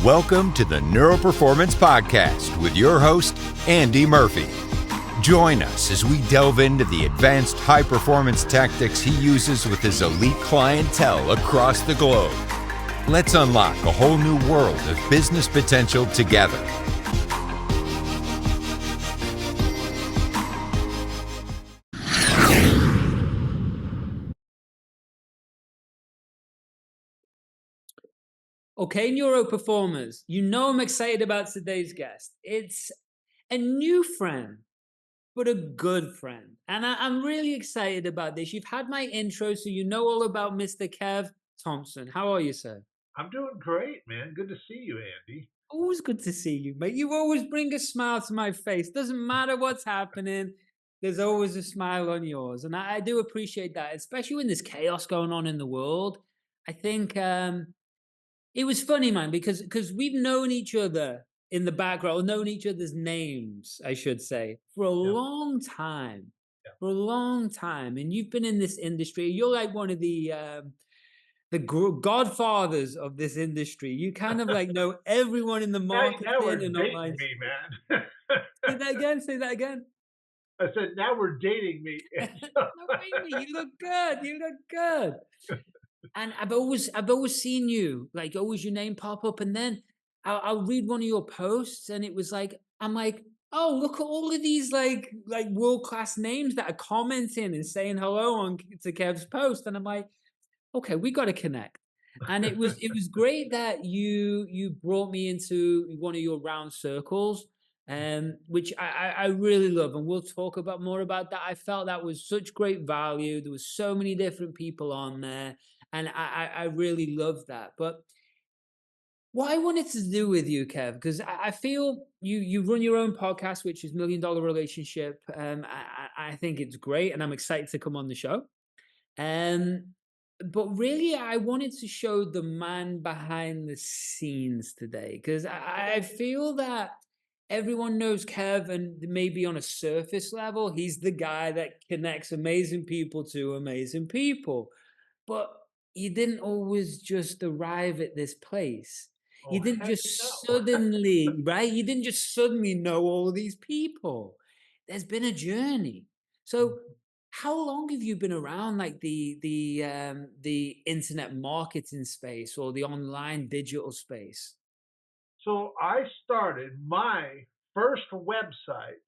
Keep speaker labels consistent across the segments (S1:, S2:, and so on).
S1: Welcome to the Neuroperformance Podcast with your host, Andy Murphy. Join us as we delve into the advanced high-performance tactics he uses with his elite clientele across the globe. Let's unlock a whole new world of business potential together.
S2: Okay, Neuroperformers, you know I'm excited about today's guest. It's a new friend, but a good friend. And I'm really excited about this. You've had my intro, so you know all about Mr. Kev Thompson. How are you, sir?
S3: I'm doing great, man. Good to see you, Andy.
S2: Always good to see you, mate. You always bring a smile to my face. Doesn't matter what's happening, there's always a smile on yours. And I do appreciate that, especially when there's chaos going on in the world. I think it was funny, man, because we've known each other in the background, known each other's names, I should say, for a
S3: Yeah,
S2: long time,
S3: yeah.
S2: for a long time. And you've been in this industry. You're like one of the godfathers of this industry. You kind of like know everyone in the
S3: Now
S2: marketing
S3: we're
S2: and
S3: dating
S2: online.
S3: me, man.
S2: Say that again. Say that again.
S3: I said, now we're dating me.
S2: No, wait, you look good. You look good. And I've always seen you, like, always your name pop up, and then I'll read one of your posts, and it was like, I'm like, oh, look at all of these like world class names that are commenting and saying hello on to Kev's post, and I'm like, okay, we got to connect. And it was great that you brought me into one of your round circles, which I really love, and we'll talk about more about that. I felt that was such great value. There was so many different people on there, and I really love that. But what I wanted to do with you, Kev, because I feel you run your own podcast, which is Million Dollar Relationship. I think it's great, and I'm excited to come on the show. Um, but really, I wanted to show the man behind the scenes today because I feel that everyone knows Kev, and maybe on a surface level, he's the guy that connects amazing people to amazing people. But you didn't always just arrive at this place. You
S3: Oh,
S2: didn't
S3: heck
S2: just
S3: no.
S2: suddenly, right? You didn't just suddenly know all of these people. There's been a journey. So how long have you been around like the internet marketing space or the online digital space?
S3: So I started my first website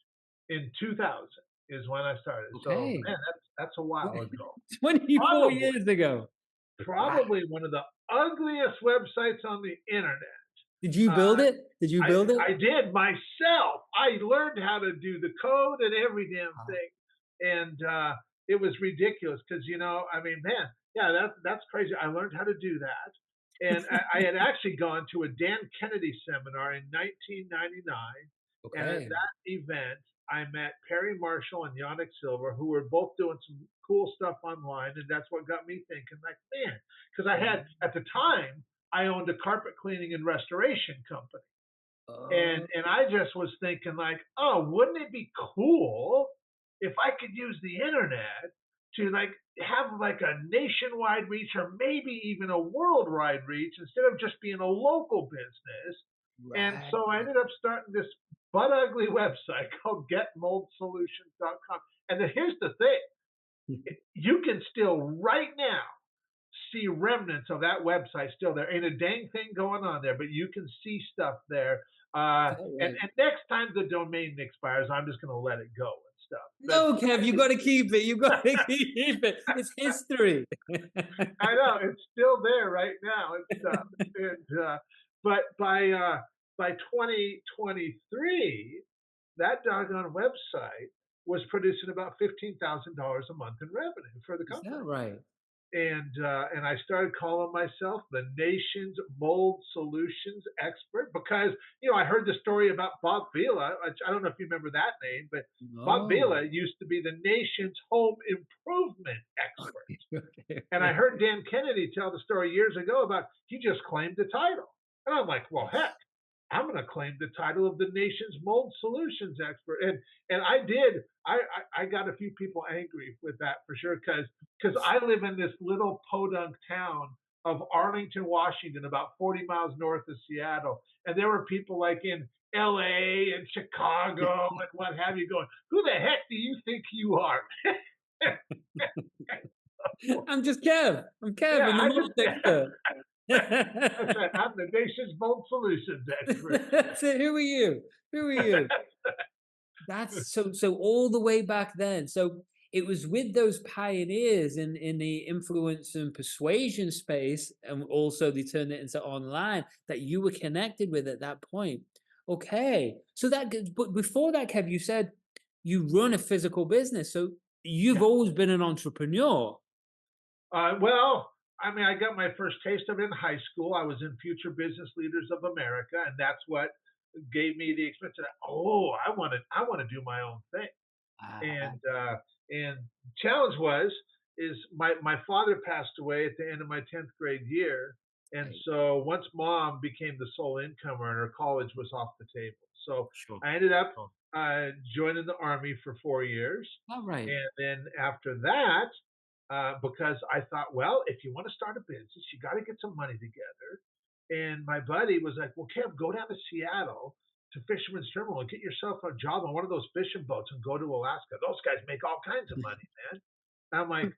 S3: in 2000 is when I started. So
S2: Okay.
S3: man, that's a while ago.
S2: 24
S3: Probably,
S2: years ago. Wow.
S3: probably one of the ugliest websites on the internet.
S2: Did you build
S3: Uh,
S2: it? Did you
S3: I
S2: build it?
S3: I did myself. I learned how to do the code and every damn
S2: Wow.
S3: thing, and it was ridiculous because I mean, man, yeah, that's crazy. I learned how to do that, and I had actually gone to a Dan Kennedy seminar in 1999, and at
S2: Okay.
S3: that event, I met Perry Marshall and Yannick Silver, who were both doing some cool stuff online, and that's what got me thinking, like, man, because I had at the time I owned a carpet cleaning and restoration company. And
S2: Oh,
S3: and I just was thinking like, oh, wouldn't it be cool if I could use the internet to like have like a nationwide reach or maybe even a worldwide reach instead of just being a local business. And
S2: right.
S3: so I ended up starting this butt ugly website called getmoldsolutions.com. And here's the thing, you can still right now see remnants of that website still there. Ain't a dang thing going on there, but you can see stuff there.
S2: Is that
S3: And,
S2: right?
S3: and next time the domain expires, I'm just going to let it go and stuff. But
S2: No, Kev, you got to keep it. You got to keep it. It's history.
S3: I know it's still there right now and stuff. And but by 2023, that doggone website was producing about $15,000 a month in revenue for the
S2: Is
S3: company.
S2: that right?
S3: And I started calling myself the nation's mold solutions expert because I heard the story about Bob Vila. I don't know if you remember that name, but Bob
S2: No.
S3: Vila used to be the nation's home improvement expert.
S2: Okay,
S3: And I
S2: okay.
S3: heard Dan Kennedy tell the story years ago about he just claimed the title, and I'm like, well, heck, I'm going to claim the title of the nation's mold solutions expert. And I did. I got a few people angry with that for sure because I live in this little podunk town of Arlington, Washington, about 40 miles north of Seattle. And there were people like in LA and Chicago and what have you going, who the heck do you think you are?
S2: I'm just Kev. I'm Kev
S3: Yeah,
S2: in the
S3: I
S2: mold
S3: just,
S2: sector.
S3: that's right. I'm the nation's mold solutions expert.
S2: So who are you? Who are you? That's so all the way back then. So it was with those pioneers in the influence and persuasion space, and also they turned it into online that you were connected with at that point. Okay. So but before that, Kev, you said you run a physical business. So you've
S3: Yeah.
S2: always been an entrepreneur.
S3: Well, I mean, I got my first taste of it in high school. I was in Future Business Leaders of America, and that's what gave me the experience that, oh, I want to do my own thing.
S2: Ah,
S3: And challenge is my father passed away at the end of my 10th grade year, and
S2: right.
S3: so once mom became the sole income earner, college was off the table. So
S2: Sure.
S3: I ended up
S2: Sure.
S3: joining the army for 4 years,
S2: All right.
S3: and then after that, because I thought, well, if you want to start a business, you got to get some money together. And my buddy was like, well, Kev, go down to Seattle to Fisherman's Terminal and get yourself a job on one of those fishing boats and go to Alaska. Those guys make all kinds of money, man. And I'm like,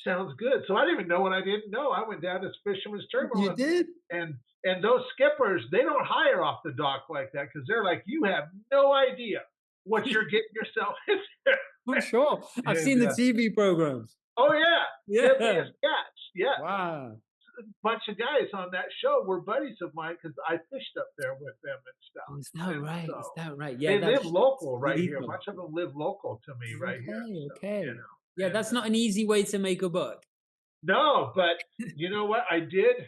S3: sounds good. So I didn't even know what I didn't know. I went down to Fisherman's Terminal
S2: You did?
S3: and those skippers, they don't hire off the dock like that because they're like, you have no idea what you're getting yourself into.
S2: I'm sure. I've seen
S3: And
S2: the TV programs.
S3: oh yeah, there'll be a
S2: Yeah.
S3: sketch. Yeah,
S2: Wow.
S3: a bunch of guys on that show were buddies of mine because I fished up there with them and stuff.
S2: Oh, is that
S3: And
S2: right?
S3: so
S2: Is that right? Yeah,
S3: they live
S2: that's
S3: local right here. A
S2: lethal.
S3: bunch of them live local to me right here.
S2: Okay,
S3: So,
S2: okay.
S3: you know,
S2: Yeah,
S3: and
S2: that's not an easy way to make a buck.
S3: no, but you know what? I did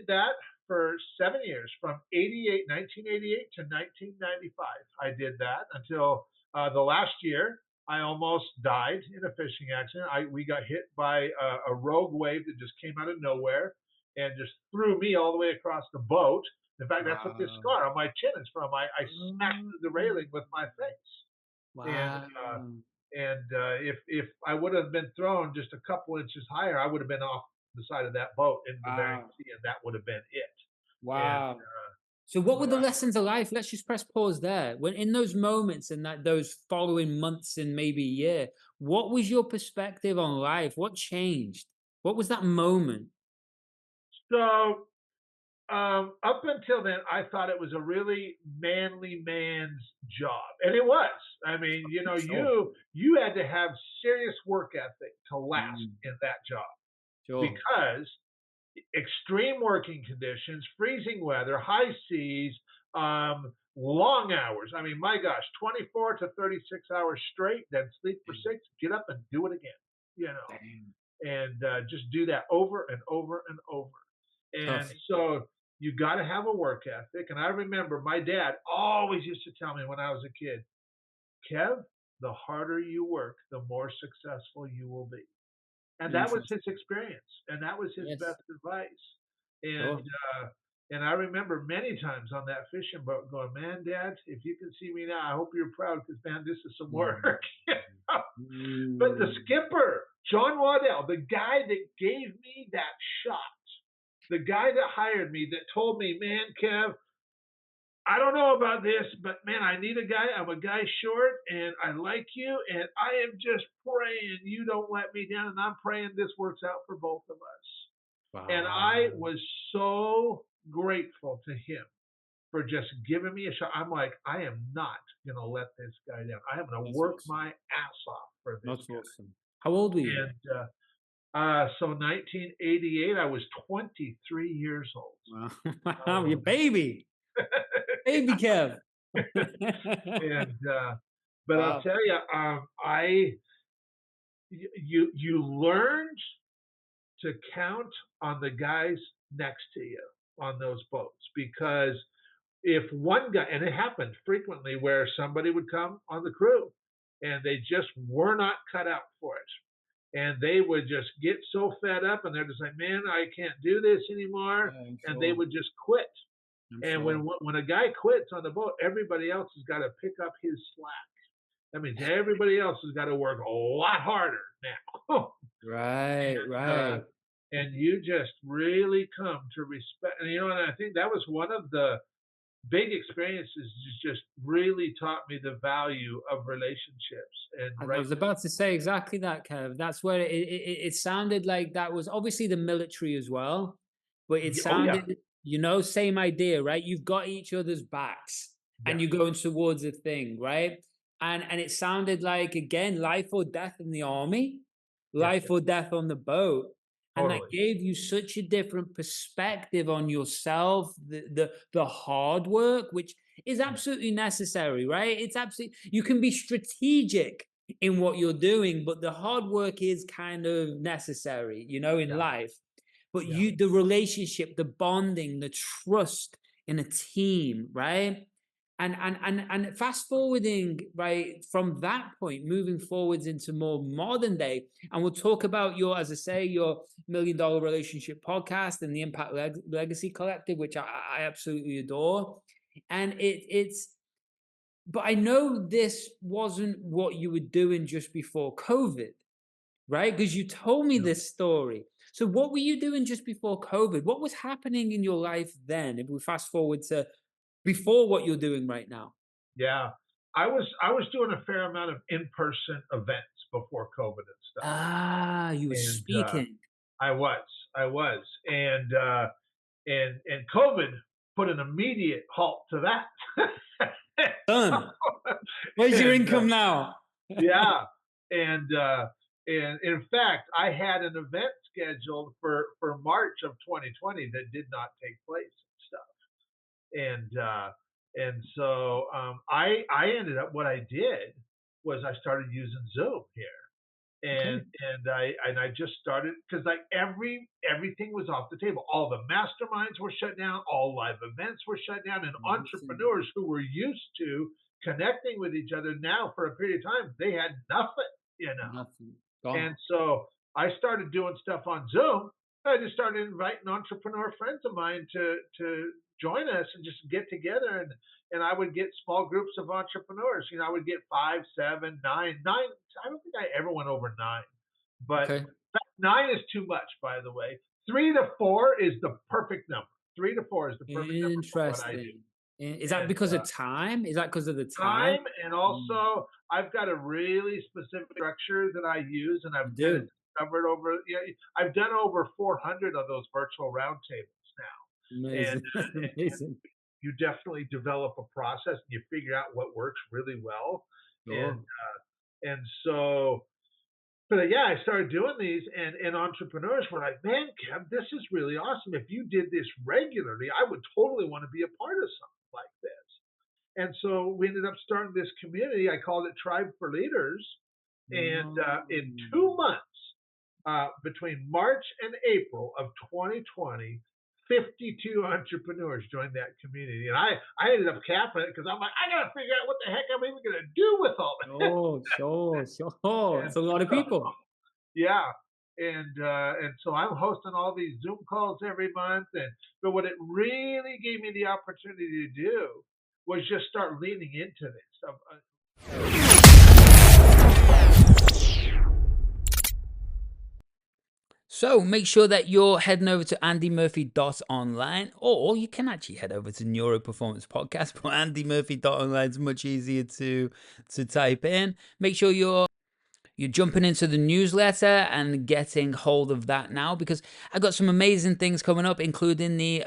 S3: that for 7 years, from 1988 to 1995. I did that until the last year. I almost died in a fishing accident. We got hit by a rogue wave that just came out of nowhere and just threw me all the way across the boat. In fact, that's what this
S2: Wow.
S3: scar on my chin is from. I smacked
S2: Oh,
S3: through the railing with my face, and
S2: wow.
S3: if I would have been thrown just a couple inches higher, I would have been off the side of that boat in the Bering
S2: Wow.
S3: Sea, and that would have been it. And
S2: Wow. So what were
S3: but
S2: the lessons of life? Let's just press pause there. When in those moments and that those following months and maybe year, what was your perspective on life? What changed? What was that moment?
S3: so up until then, I thought it was a really manly man's job, and it was. I mean, you know,
S2: Sure.
S3: you had to have serious work ethic to last
S2: Mm,
S3: in that job
S2: sure.
S3: because extreme working conditions, freezing weather, high seas, long hours. I mean, my gosh, 24 to 36 hours straight, then sleep for six, get up and do it again, you know,
S2: Damn.
S3: and just do that over and over and over. And
S2: Tough.
S3: so you got to have a work ethic. And I remember my dad always used to tell me when I was a kid, Kev, the harder you work, the more successful you will be. And that was his
S2: Interesting.
S3: experience, and that was his
S2: Yes.
S3: best advice. And
S2: Sure.
S3: and I remember many times on that fishing boat going, man, Dad, if you can see me now, I hope you're proud because man, this is some work.
S2: Mm,
S3: But the
S2: mm.
S3: skipper, John Waddell, the guy that gave me that shot, the guy that hired me, that told me, man, Kev, I don't know about this, but man, I need a guy. I'm a guy short and I like you. And I am just praying you don't let me down. And I'm praying this works out for both of us. And I
S2: Wow.
S3: was so grateful to him for just giving me a shot. I'm like, I am not going to let this guy down. I am going to
S2: That's
S3: work
S2: awesome.
S3: my ass off for this
S2: That's
S3: guy.
S2: awesome. How old were you?
S3: And so 1988, I was 23 years old.
S2: Wow. Wow, you baby. Baby Kev.
S3: And but I'll
S2: Wow.
S3: tell you, I you learned to count on the guys next to you on those boats because if one guy, and it happened frequently where somebody would come on the crew and they just were not cut out for it, and they would just get so fed up and they're just like, man, I can't do this anymore,
S2: Yeah, I'm
S3: and they
S2: sure.
S3: would just quit.
S2: I'm
S3: And
S2: sure.
S3: when a guy quits on the boat, everybody else has got to pick up his slack. That means everybody else has got to work a lot harder now.
S2: Right,
S3: and
S2: right.
S3: and you just really come to respect. And and I think that was one of the big experiences. Just really taught me the value of relationships and
S2: I was about to say exactly that, Kev. That's where it sounded like that was obviously the military as well, but it
S3: Oh yeah,
S2: sounded, same idea, right? You've got each other's backs and
S3: yes,
S2: you're going towards a thing, right? And it sounded like, again, life or death in the army,
S3: yeah,
S2: life or death on the boat. And that
S3: totally,
S2: gave you such a different perspective on yourself, the hard work, which is
S3: yeah,
S2: absolutely necessary, right? It's absolutely, you can be strategic in what you're doing, but the hard work is kind of necessary, in
S3: yeah,
S2: life. But
S3: yeah,
S2: the relationship, the bonding, the trust in a team, right? And fast forwarding, right, from that point, moving forwards into more modern day, and we'll talk about your, as I say, your $1 Million Relationship podcast and the Impact Legacy Collective, which I absolutely adore. And but I know this wasn't what you were doing just before COVID, right? Because you told me
S3: yeah.
S2: this story. So what were you doing just before COVID? What was happening in your life then? If we fast forward to before what you're doing right now.
S3: Yeah. I was doing a fair amount of in-person events before COVID and stuff,
S2: Ah, you were
S3: and
S2: speaking.
S3: I was, and COVID put an immediate halt to that.
S2: Done. Where's your
S3: and
S2: income now?
S3: yeah, and in fact, I had an event scheduled for March of 2020 that did not take place and stuff. And so I ended up, what I did was I started using Zoom here,
S2: Okay.
S3: and I just started, because like everything was off the table. All the masterminds were shut down, all live events were shut down, and
S2: Nothing.
S3: entrepreneurs who were used to connecting with each other, now for a period of time they had nothing.
S2: Nothing. Gone.
S3: And so I started doing stuff on Zoom. I just started inviting entrepreneur friends of mine to join us and just get together, and I would get small groups of entrepreneurs. I would get 5, 7, 9, 9. I don't think I ever went over 9, but
S2: Okay.
S3: 9 is too much, by the way. 3 to 4 is the perfect number. 3 to 4 is the perfect number for what I do.
S2: Interesting. Is that
S3: And
S2: because of time? Is that because of the time?
S3: time, and
S2: Mm,
S3: also I've got a really specific structure that I use, and
S2: you
S3: I've kind of
S2: do.
S3: discovered I've done over 400 of those virtual roundtables now, and
S2: Amazing. That's amazing.
S3: you definitely develop a process and you figure out what works really well, and
S2: Sure.
S3: and so. But yeah, I started doing these, and entrepreneurs were like, "Man, Kev, this is really awesome. If you did this regularly, I would totally want to be a part of something like this." And so we ended up starting this community. I called it Tribe for Leaders. And in
S2: Mm.
S3: 2 months, between March and April of 2020, 52 entrepreneurs joined that community. And I ended up capping it because I'm like, I got to figure out what the heck I'm even going to do with all this.
S2: Sure.
S3: And
S2: It's a lot of
S3: so,
S2: people.
S3: yeah. And so I'm hosting all these Zoom calls every month. But what it really gave me the opportunity to do was just start leaning into this.
S2: So make sure that you're heading over to andymurphy.online, or you can actually head over to Neuro Performance Podcast, but andymurphy.online is much easier to type in. Make sure you're jumping into the newsletter and getting hold of that now, because I got some amazing things coming up, including the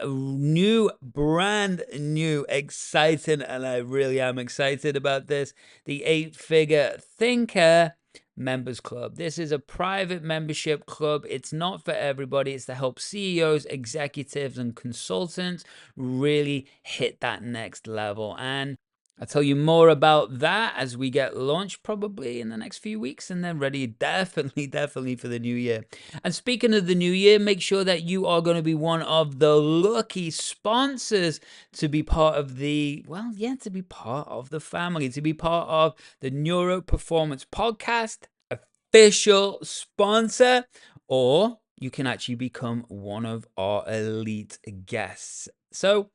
S2: brand new, exciting, and I really am excited about this, the 8-Figure Thinker Members Club. This is a private membership club. It's not for everybody. It's to help CEOs, executives, and consultants really hit that next level. And I'll tell you more about that as we get launched probably in the next few weeks, and then ready definitely for the new year. And speaking of the new year, make sure that you are going to be one of the lucky sponsors to be part of the family, to be part of the Neuro Performance Podcast official sponsor, or you can actually become one of our elite guests. So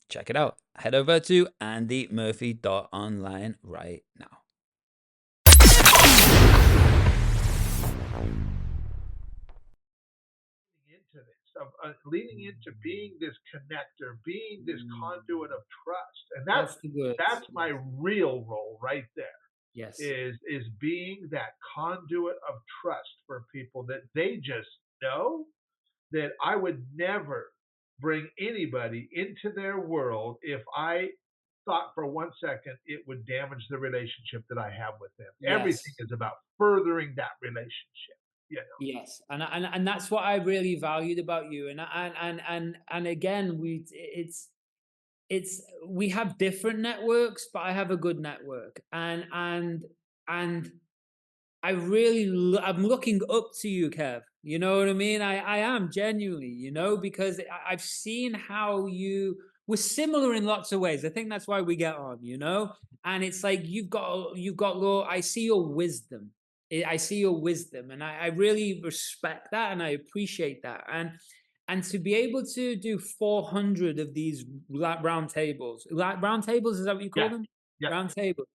S2: check it out. Head over to andymurphy.online right now.
S3: into this, of leaning into being this connector, being this conduit of trust. And
S2: That's the words.
S3: that's my real role right there,
S2: Yes.
S3: is being that conduit of trust for people, that they just know that I would never bring anybody into their world if I thought for 1 second it would damage the relationship that I have with them. Everything
S2: Yes.
S3: is about furthering that relationship. You know?
S2: Yes, and that's what I really valued about you. And again, it's we have different networks, but I have a good network, and I'm looking up to you, Kev. You know what I mean? I am genuinely, because I've seen how we're similar in lots of ways. I think that's why we get on, and it's like I see your wisdom. I see your wisdom, and I really respect that, and I appreciate that. And to be able to do 400 of these round tables, is that what you call
S3: Yeah.
S2: them?
S3: Yeah.
S2: Round tables.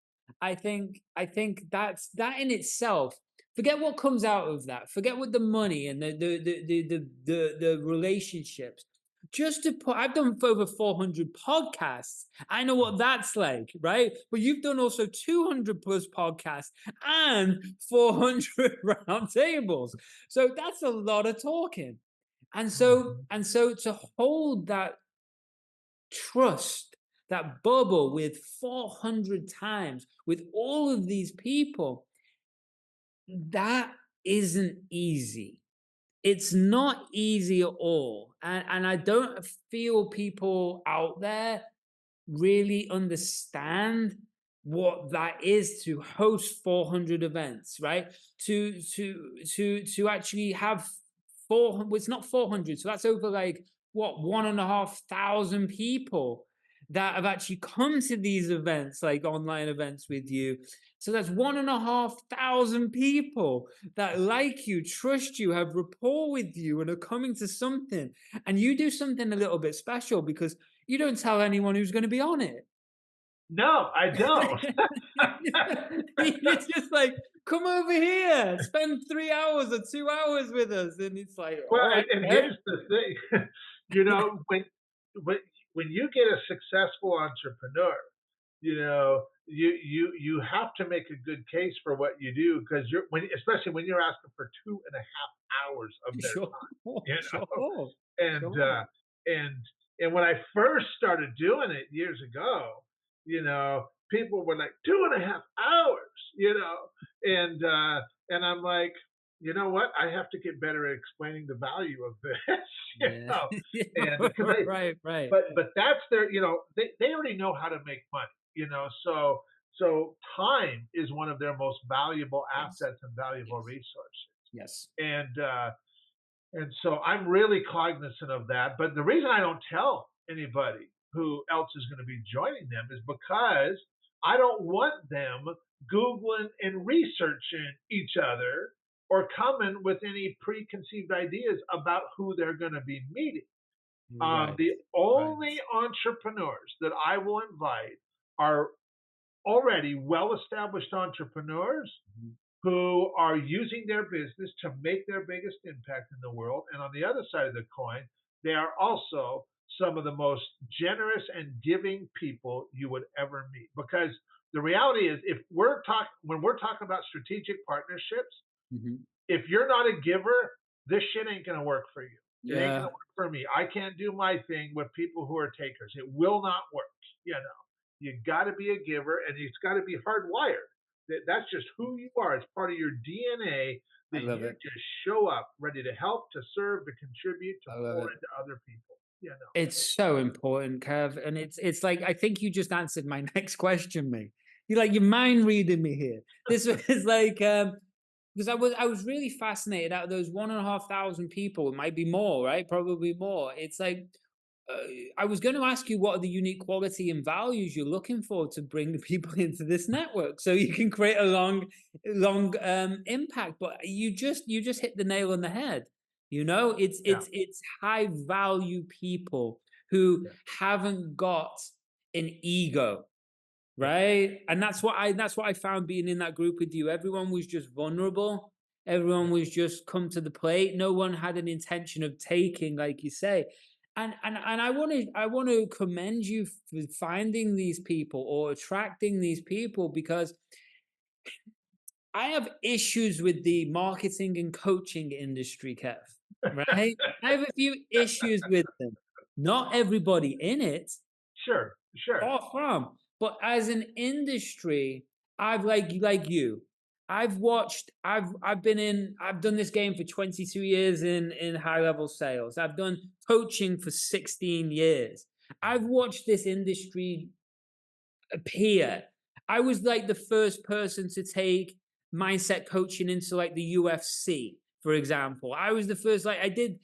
S2: I think that in itself. Forget what comes out of that. Forget what the money and the relationships. Just to put, I've done over 400 podcasts. I know what that's like, right? But you've done also 200 plus podcasts and 400 round tables. So that's a lot of talking. And so to hold that trust, that bubble with 400 times with all of these people, that isn't easy. It's not easy at all. And I don't feel people out there really understand what that is, to host 400 events, right? To actually have well, it's not 400, so that's over like what, 1,500 people that have actually come to these events, like online events with you. So that's 1,500 people that like you, trust you, have rapport with you, and are coming to something. And you do something a little bit special because you don't tell anyone who's going to be on it.
S3: No, I don't.
S2: It's just like, come over here, spend 3 hours or 2 hours with us. And it's like,
S3: Well,
S2: all right,
S3: and
S2: Kev.
S3: here's the thing, when when you get a successful entrepreneur, you have to make a good case for what you do, because especially when you're asking for 2.5 hours of their
S2: Sure,
S3: time, you know,
S2: sure,
S3: and
S2: sure.
S3: and and when I first started doing it years ago, people were like 2.5 hours, and I'm like, you know what? I have to get better at explaining the value of this,
S2: Yeah.
S3: and because
S2: Right.
S3: but that's their, they already know how to make money, so time is one of their most valuable
S2: Yes.
S3: assets and valuable
S2: Yes.
S3: resources,
S2: Yes.
S3: and so I'm really cognizant of that. But the reason I don't tell anybody who else is going to be joining them is because I don't want them Googling and researching each other or coming with any preconceived ideas about who they're going to be meeting.
S2: Right.
S3: The
S2: Right.
S3: only entrepreneurs that I will invite are already well established entrepreneurs
S2: Mhm.
S3: who are using their business to make their biggest impact in the world. And on the other side of the coin, they are also some of the most generous and giving people you would ever meet. Because the reality is, when we're talking about strategic partnerships,
S2: Mhm.
S3: if you're not a giver, this shit ain't gonna work for you. It ain't gonna
S2: Yeah.
S3: work for me. I can't do my thing with people who are takers. It will not work. You got to be a giver, and it's got to be hardwired. That's just who you are. It's part of your DNA
S2: I
S3: that
S2: love
S3: you
S2: it.
S3: just show up ready to help, to serve, to contribute, to
S2: I love
S3: pour
S2: it.
S3: into other people.
S2: It's so important, Kev, and it's like I think you just answered my next question, mate. You're mind reading me here. This was like because I was really fascinated out of those 1,500 people. It might be more, right? Probably more. It's like uh, I was going to ask you what are the unique quality and values you're looking for to bring the people into this network, so you can create a long impact. But you just hit the nail on the head. It's
S3: Yeah,
S2: it's it's high value people who
S3: yeah,
S2: haven't got an ego,
S3: yeah,
S2: right? And that's what I found being in that group with you. Everyone was just vulnerable, Everyone was just come to the plate. No one had an intention of taking, like you say. And I want to commend you for finding these people or attracting these people, because I have issues with the marketing and coaching industry, Kev. Right? I have a few issues with them. Not everybody in it,
S3: Sure, sure.
S2: far from. But as an industry, I've like you. I've done this game for 22 years in high level sales. I've done coaching for 16 years. I've watched this industry appear. I was like the first person to take mindset coaching into like the UFC, for example. I was the first, like I did.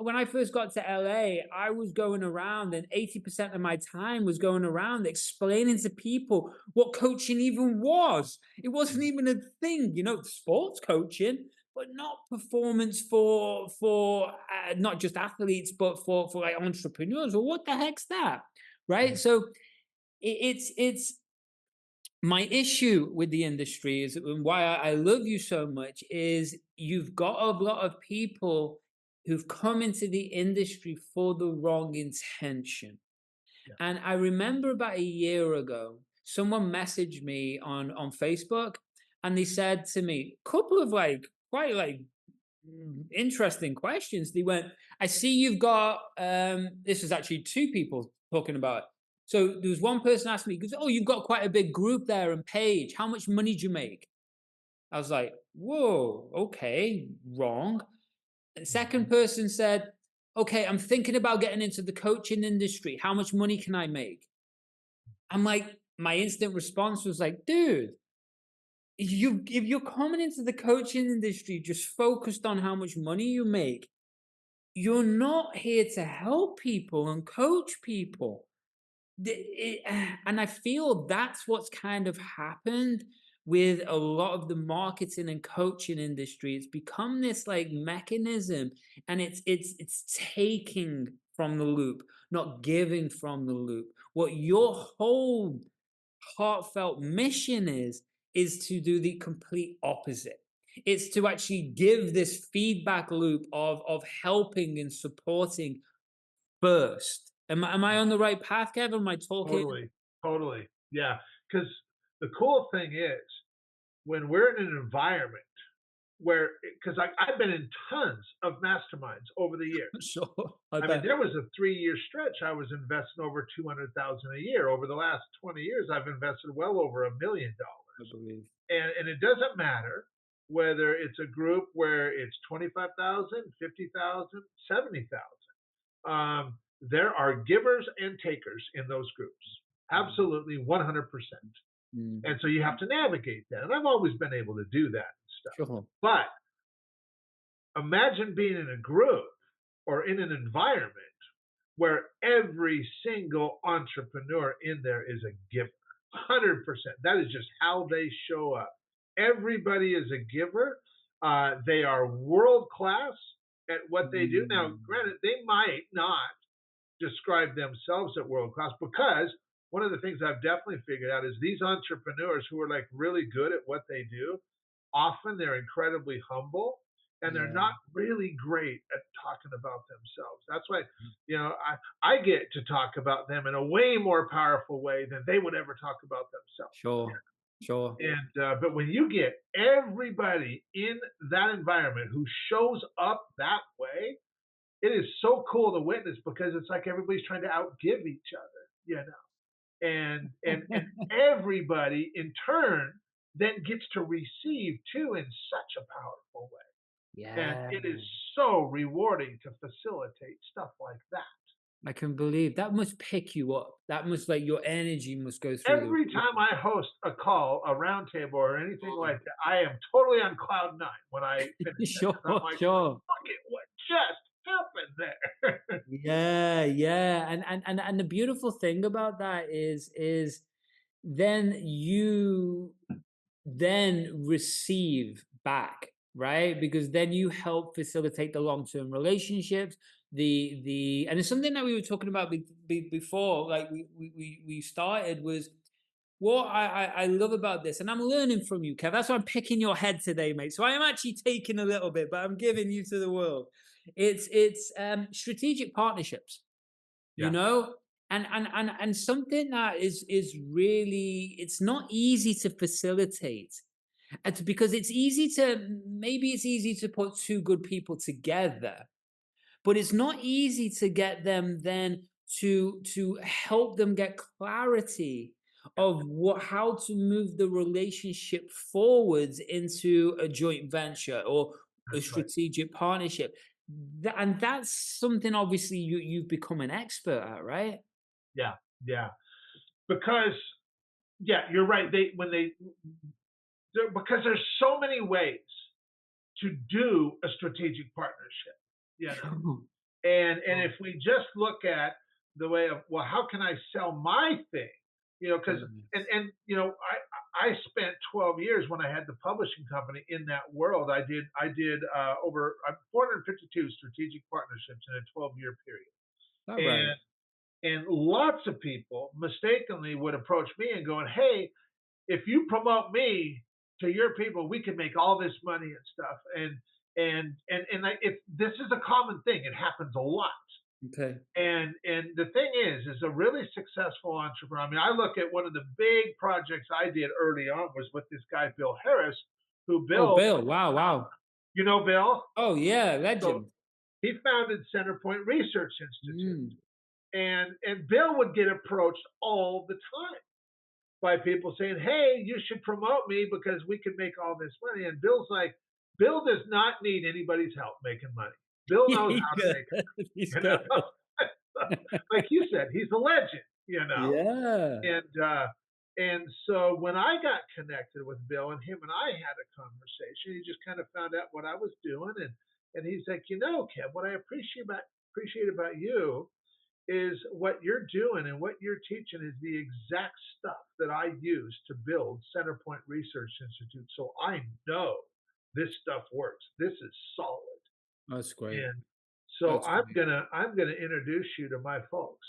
S2: When I first got to LA, I was going around, and 80% of my time was going around explaining to people what coaching even was. It wasn't even a thing, sports coaching, but not performance for not just athletes, but for like entrepreneurs. Well, what the heck's that, right? So it's my issue with the industry is, and why I love you so much, is you've got a lot of people who've come into the industry for the wrong intention.
S3: Yeah.
S2: And I remember about a year ago, someone messaged me on Facebook, and they said to me a couple of like quite like interesting questions. They went, I see you've got this was actually two people talking about it. So there was one person asked me, he goes, oh, you've got quite a big group there and page. How much money do you make? I was like, whoa, okay, wrong. And second person said, okay, I'm thinking about getting into the coaching industry. How much money can I make? I'm like, my instant response was like, dude, if you're coming into the coaching industry just focused on how much money you make, you're not here to help people and coach people. And I feel that's what's kind of happened with a lot of the marketing and coaching industry. It's become this like mechanism, and it's taking from the loop, not giving from the loop. What your whole heartfelt mission is to do the complete opposite. It's to actually give this feedback loop of helping and supporting first. Am I on the right path, Kevin? Am I talking?
S3: Totally, totally. Yeah. Because the cool thing is, when we're in an environment where, because I've been in tons of masterminds over the years.
S2: Sure.
S3: I mean, there was a 3-year stretch I was investing over 200,000 a year. Over the last 20 years, I've invested well over $1 million.
S2: I believe.
S3: And it doesn't matter whether it's a group where it's 25,000, 50,000, 70,000. There are givers and takers in those groups. Absolutely 100%. And so you have to navigate that. And I've always been able to do that and stuff.
S2: Sure.
S3: But imagine being in a group or in an environment where every single entrepreneur in there is a giver. 100%. That is just how they show up. Everybody is a giver. They are world class at what they do. Now, granted, they might not describe themselves at world class, because one of the things I've definitely figured out is these entrepreneurs who are like really good at what they do, often they're incredibly humble, and they're not really great at talking about themselves. That's why, I get to talk about them in a way more powerful way than they would ever talk about themselves.
S2: Sure.
S3: And but when you get everybody in that environment who shows up that way, it is so cool to witness, because it's like everybody's trying to outgive each other, and everybody in turn then gets to receive too in such a powerful way.
S2: Yeah.
S3: And it is so rewarding to facilitate stuff like that.
S2: I can believe that must pick you up. That must, like, your energy must go through.
S3: Every time I host a call, a roundtable, or anything like that, I am totally on cloud 9 when I finish.
S2: Sure.
S3: I'm like,
S2: Sure.
S3: look at what just happened there.
S2: Yeah. And the beautiful thing about that is then you then receive back, right? Because then you help facilitate the long-term relationships, and it's something that we were talking about before, like we started, was what I love about this, and I'm learning from you, Kev. That's why I'm picking your head today, mate. So I am actually taking a little bit, but I'm giving you to the world. It's strategic partnerships, you
S3: Yeah,
S2: know, and something that is really, it's not easy to facilitate. It's because it's easy to, maybe it's easy to put two good people together, but it's not easy to get them then to help them get clarity of what, how to move the relationship forwards into a joint venture or a
S3: that's right.
S2: strategic partnership. And that's something obviously you've become an expert at, right?
S3: Yeah, yeah. Because yeah, you're right. Because there's so many ways to do a strategic partnership, you know. And if we just look at the way of, well, how can I sell my thing? You know, because and you know, I spent 12 years when I had the publishing company in that world. I did over 452 strategic partnerships in a 12-year period,
S2: All right.
S3: and lots of people mistakenly would approach me and going, "Hey, if you promote me to your people, we can make all this money and stuff." And this is a common thing. It happens a lot.
S2: Okay.
S3: And the thing is a really successful entrepreneur. I mean, I look at one of the big projects I did early on was with this guy Bill Harris, who
S2: Oh,
S3: built.
S2: Bill. Wow. Wow.
S3: You know Bill?
S2: Oh, yeah.
S3: So
S2: Legend.
S3: he founded Centerpoint Research Institute,
S2: Mm.
S3: and Bill would get approached all the time by people saying, "Hey, you should promote me because we can make all this money." And Bill's like, Bill does not need anybody's help making money. Bill
S2: Yeah,
S3: knows
S2: he's
S3: how to
S2: good.
S3: make it.
S2: He's
S3: You know,
S2: good.
S3: like you said, he's a legend. You know,
S2: Yeah.
S3: and so when I got connected with Bill and him and I had a conversation, he just kind of found out what I was doing, and he's like, you know, Kev, what I appreciate about you is what you're doing and what you're teaching is the exact stuff that I use to build Centerpoint Research Institute. So I know this stuff works. This is solid.
S2: That's great.
S3: And so
S2: That's
S3: I'm
S2: great.
S3: gonna I'm gonna introduce you to my folks.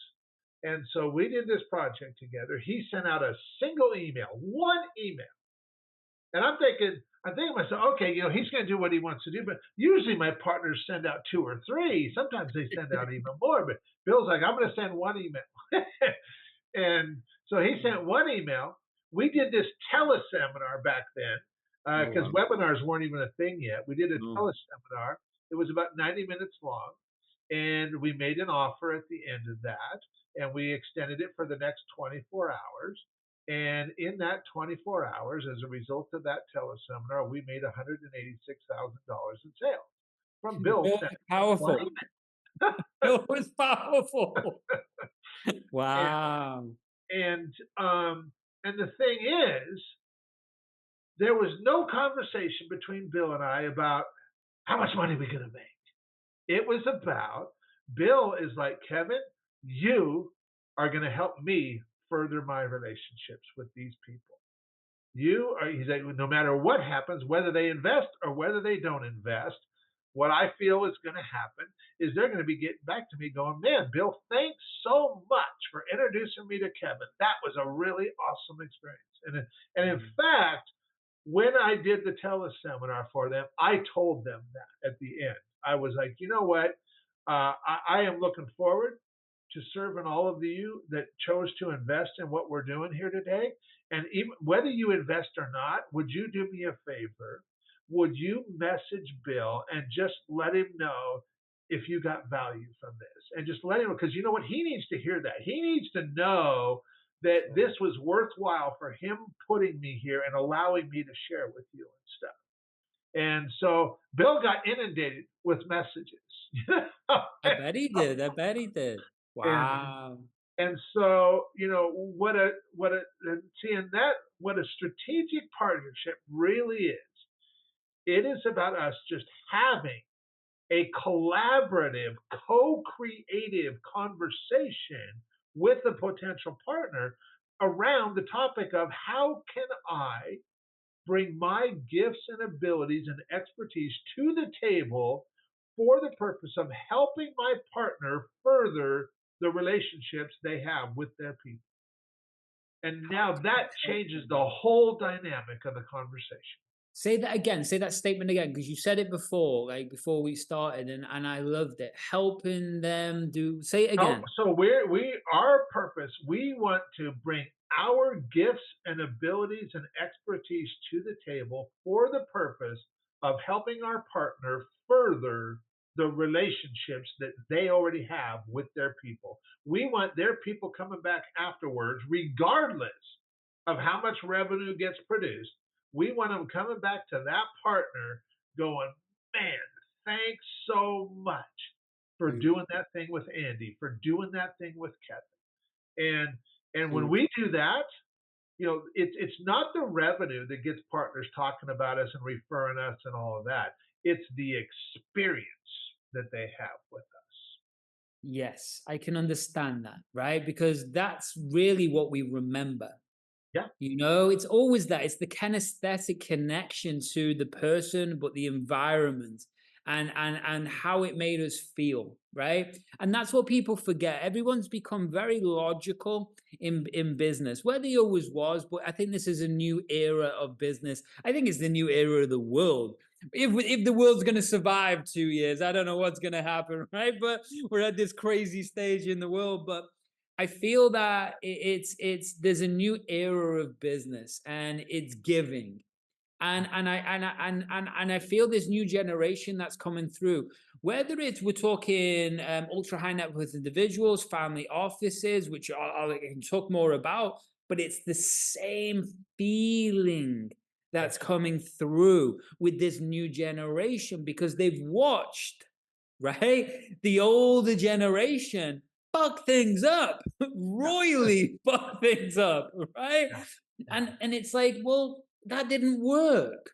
S3: And so we did this project together. He sent out a single email, one email. And I'm thinking to myself, okay, you know, he's going to do what he wants to do. But usually my partners send out two or three. Sometimes they send out even more. But Bill's like, I'm going to send one email. And so he
S2: Mm.
S3: sent one email. We did this teleseminar back then
S2: Oh,
S3: because
S2: wow.
S3: webinars weren't even a thing yet. We did a
S2: No.
S3: teleseminar. It was about 90 minutes long. And we made an offer at the end of that. And we extended it for the next 24 hours. And in that 24 hours, as a result of that teleseminar, we made $186,000 in sales from Bill
S2: Bill
S3: sending
S2: was
S3: one
S2: powerful.
S3: email.
S2: Bill was powerful.
S3: and
S2: Wow.
S3: and and the thing is, there was no conversation between Bill and I about how much money we're going to make. It was about Bill is like, Kevin, you are going to help me further my relationships with these people. He's like, no matter what happens, whether they invest or whether they don't invest, what I feel is going to happen is they're going to be getting back to me going, man, Bill, thanks so much for introducing me to Kevin. That was a really awesome experience. And in fact, when I did the teleseminar for them, I told them that at the end. I was like, you know what? I am looking forward to serving all of you that chose to invest in what we're doing here today. And even whether you invest or not, would you do me a favor? Would you message Bill and just let him know if you got value from this? And just let him know, because you know what? He needs to hear that. He needs to know that this was worthwhile for him putting me here and allowing me to share with you and stuff. And so Bill got inundated with messages.
S2: I bet he did. I bet he did.
S3: and
S2: Wow.
S3: and so, you know, seeing that, what a strategic partnership really is. It is about us just having a collaborative, co-creative conversation with a potential partner around the topic of how can I bring my gifts and abilities and expertise to the table for the purpose of helping my partner further the relationships they have with their people. And now that changes the whole dynamic of the conversation.
S2: Say that again. Say that statement again, because you said it before, like before we started, and I loved it. Helping them do. Say it
S3: Oh,
S2: again.
S3: so our purpose, we want to bring our gifts and abilities and expertise to the table for the purpose of helping our partner further the relationships that they already have with their people. We want their people coming back afterwards, regardless of how much revenue gets produced. We want them coming back to that partner going, man, thanks so much for doing that thing with Andy, for doing that thing with Kevin. And when we do that, it's not the revenue that gets partners talking about us and referring us and all of that. It's the experience that they have with us.
S2: Yes, I can understand that, right? Because that's really what we remember.
S3: Yeah.
S2: It's always that. It's the kinesthetic connection to the person, but the environment and how it made us feel, right? And that's what people forget. Everyone's become very logical in business, where they always was, but I think this is a new era of business. I think it's the new era of the world. If the world's going to survive 2 years, I don't know what's going to happen, right? But we're at this crazy stage in the world. But I feel that it's there's a new era of business, and it's giving. And I feel this new generation that's coming through, whether it's we're talking ultra high net worth individuals, family offices, which I can talk more about, but it's the same feeling that's coming through with this new generation, because they've watched, right, the older generation fuck things up, royally fuck things up, right? And it's like, well, that didn't work.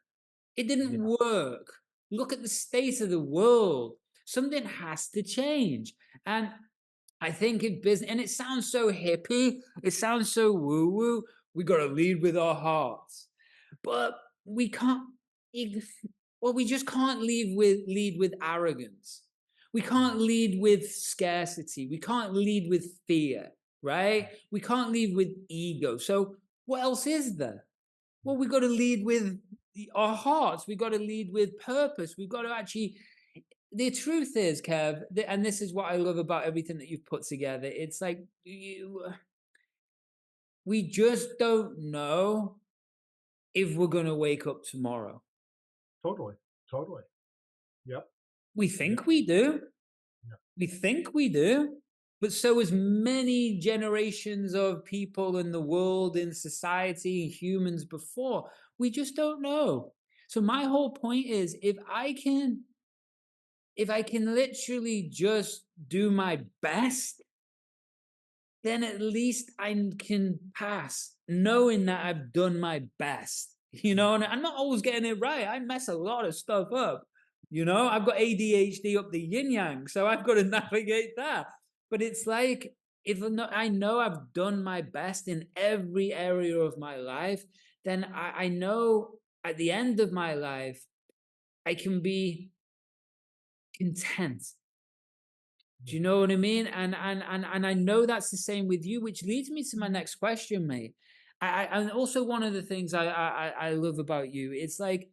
S2: It didn't work. Look at the state of the world. Something has to change. And I think in business, and it sounds so hippie, it sounds so woo-woo, we got to lead with our hearts. But we can't, well, we just can't lead with arrogance. We can't lead with scarcity. We can't lead with fear, right? We can't lead with ego. So what else is there? Well, we got to lead with our hearts. We got to lead with purpose. We've got to actually. The truth is, Kev, and this is what I love about everything that you've put together. It's like we just don't know if we're going to wake up tomorrow.
S3: Totally. Yep.
S2: We think we do.
S3: Yep.
S2: We think we do. But so as many generations of people in the world, in society, humans before, we just don't know. So my whole point is, if I can literally just do my best, then at least I can pass, knowing that I've done my best. And I'm not always getting it right. I mess a lot of stuff up. I've got ADHD up the yin yang, so I've got to navigate that. But it's like, if I know I've done my best in every area of my life, then I know at the end of my life, I can be content. Do you know what I mean? And I know that's the same with you, which leads me to my next question, mate. And also one of the things I love about you, it's like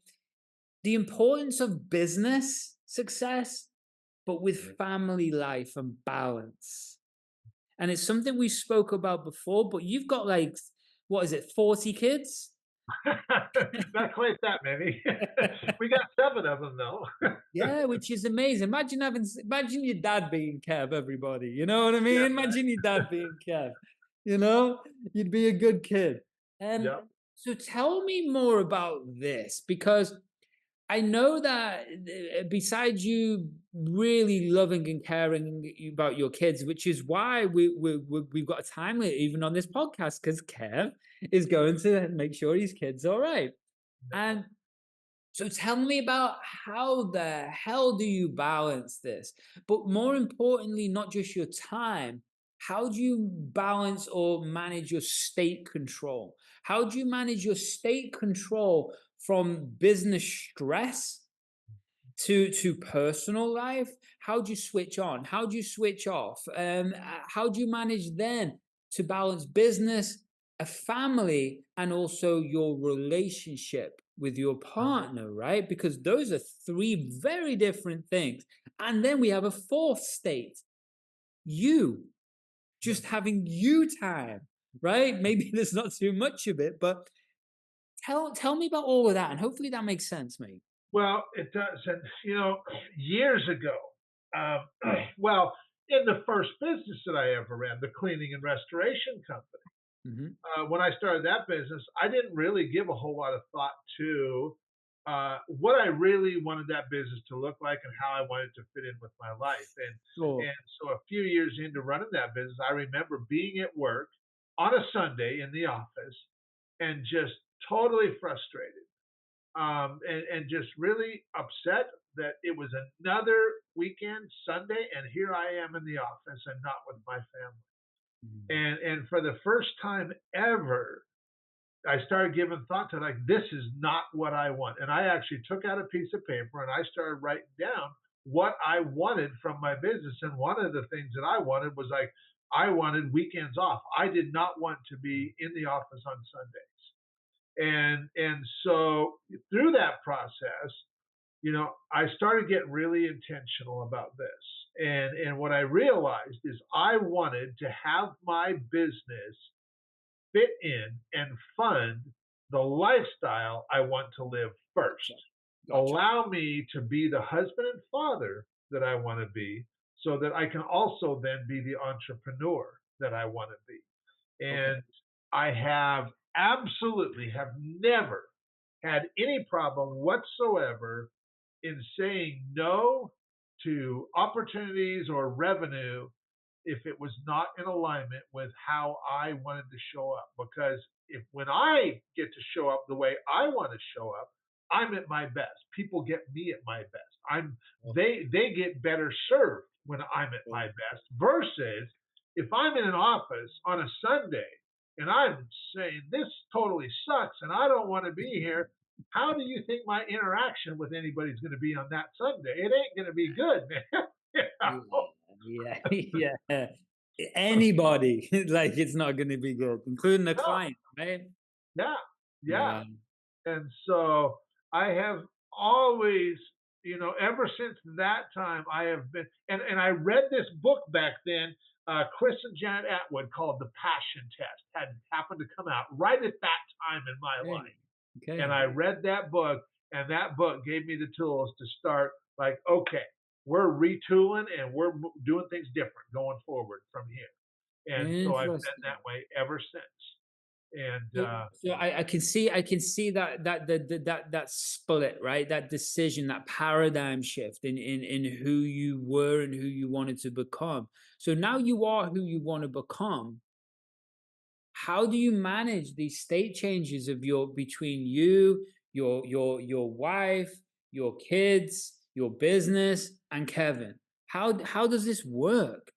S2: the importance of business success, but with family life and balance. And it's something we spoke about before, but you've got like, what is it, 40 kids?
S3: Not quite that many. We got 7 of them though.
S2: Yeah, which is amazing. Imagine your dad being Kev, everybody. You know what I mean?
S3: Yeah,
S2: Imagine your dad being Kev. You'd be a good kid.
S3: Yep.
S2: So tell me more about this, because I know that besides you really loving and caring about your kids, which is why we've got a time limit even on this podcast, because Kev is going to make sure his kids are all right. And so tell me about how the hell do you balance this? But more importantly, not just your time, how do you balance or manage your state control? How do you manage your state control from business stress to personal life? How do you switch on? How do you switch off? How do you manage then to balance business a family and also your relationship with your partner, right? Because those are three very different things. And then we have a fourth state, you, just having you time, right? Maybe there's not too much of it, but tell me about all of that, and hopefully that makes sense, mate.
S3: Well, it does. And, years ago, um, well, in the first business that I ever ran, the cleaning and restoration company,
S2: Hmm.
S3: when I started that business, I didn't really give a whole lot of thought to what I really wanted that business to look like and how I wanted to fit in with my life.
S2: Sure.
S3: And so a few years into running that business, I remember being at work on a Sunday in the office and just totally frustrated, and just really upset that it was another weekend Sunday, and here I am in the office and not with my family.
S2: Mm.
S3: And for the first time ever, I started giving thought to, like, this is not what I want. And I actually took out a piece of paper and I started writing down what I wanted from my business. And one of the things that I wanted was, like, I wanted weekends off. I did not want to be in the office on Sundays. And so through that process, I started getting really intentional about this. And what I realized is I wanted to have my business fit in and fund the lifestyle I want to live first.
S2: Gotcha. Gotcha.
S3: Allow me to be the husband and father that I want to be, so that I can also then be the entrepreneur that I want to be.
S2: Okay.
S3: And I have never had any problem whatsoever in saying no to opportunities or revenue if it was not in alignment with how I wanted to show up. Because if when I get to show up the way I want to show up, I'm at my best. People get me at my best. They get better served when I'm at my best, versus if I'm in an office on a Sunday and I'm saying this totally sucks and I don't want to be here. How do you think my interaction with anybody's going to be on that Sunday? It ain't going to be good, man. You know?
S2: Yeah, yeah, yeah. Anybody, like, it's not going to be good, including the
S3: No,
S2: client, right?
S3: yeah, yeah.
S2: Yeah.
S3: And so I have always, ever since that time, I have been, and I read this book back then, Chris and Janet Atwood, called The Passion Test, had happened to come out right at that time in my
S2: Okay.
S3: life. And
S2: Okay.
S3: I read that book, and that book gave me the tools to start, like, okay, we're retooling and we're doing things different going forward from here. And so I've been
S2: Interesting.
S3: that way ever since. And
S2: So I can see that split, right? That decision, that paradigm shift in who you were and who you wanted to become. So now you are who you want to become. How do you manage these state changes of your between you, your wife, your kids, your business, and Kevin? How does this work?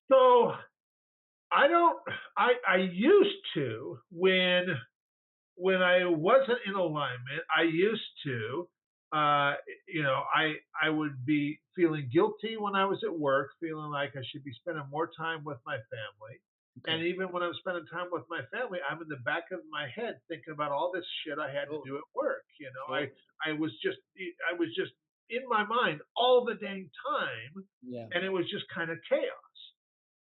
S3: so I don't. I used to, when I wasn't in alignment. I used to. Uh, I would be feeling guilty when I was at work, feeling like I should be spending more time with my family. And
S2: Okay.
S3: even when I'm spending time with my family, I'm in the back of my head thinking about all this shit I had to
S2: Sure.
S3: do at work.
S2: Sure.
S3: I was just in my mind all the dang time,
S2: Yeah.
S3: and it was just kind of chaos.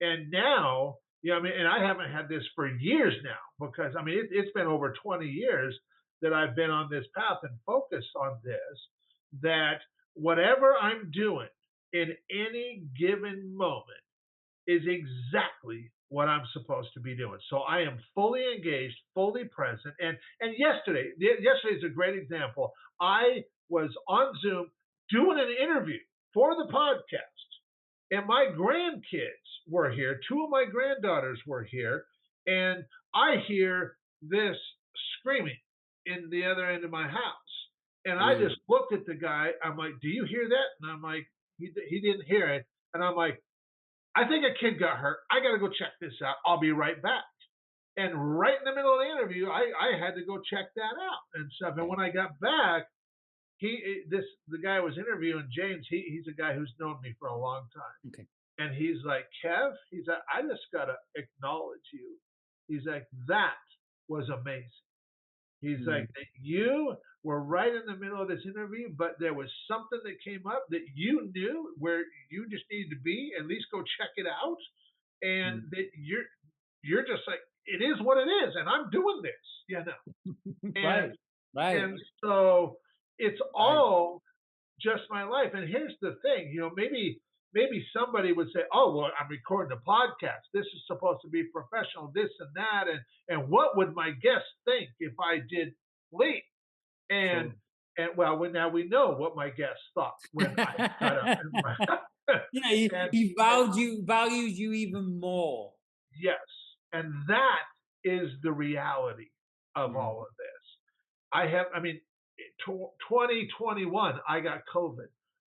S3: And now, I mean, and I haven't had this for years now, because I mean, it's been over 20 years that I've been on this path and focused on this, that whatever I'm doing in any given moment is exactly what I'm supposed to be doing. So I am fully engaged, fully present. And yesterday is a great example. I was on Zoom doing an interview for the podcast, and my grandkids were here. Two of my granddaughters were here, and I hear this screaming in the other end of my house. And I
S2: Mm.
S3: just looked at the guy. I'm like, "Do you hear that?" And I'm like, he didn't hear it. And I'm like, "I think a kid got hurt. I got to go check this out. I'll be right back." And right in the middle of the interview, I had to go check that out and stuff. And
S2: Okay.
S3: when I got back, the guy I was interviewing, James, he's a guy who's known me for a long time.
S2: Okay.
S3: And he's like, "Kev," he's like, "I just gotta acknowledge you. He's like, that was amazing. He's
S2: Mm.
S3: like, that you were right in the middle of this interview, but there was something that came up that you knew where you just needed to be, at least go check it out. And
S2: Mm.
S3: that you're just like, it is what it is, and I'm doing this,
S2: Right,
S3: And
S2: right,
S3: and so it's
S2: right.
S3: all just my life. And here's the thing, maybe somebody would say, "Oh, well, I'm recording a podcast. This is supposed to be professional, this and that, and what would my guests think if I did sleep?" And
S2: Sure.
S3: well, now we know what my guests thought when I got up in my
S2: Yeah,
S3: and,
S2: he
S3: and
S2: values you even more.
S3: yes, and that is the reality of
S2: Mm.
S3: all of this. I mean, 2021, I got COVID.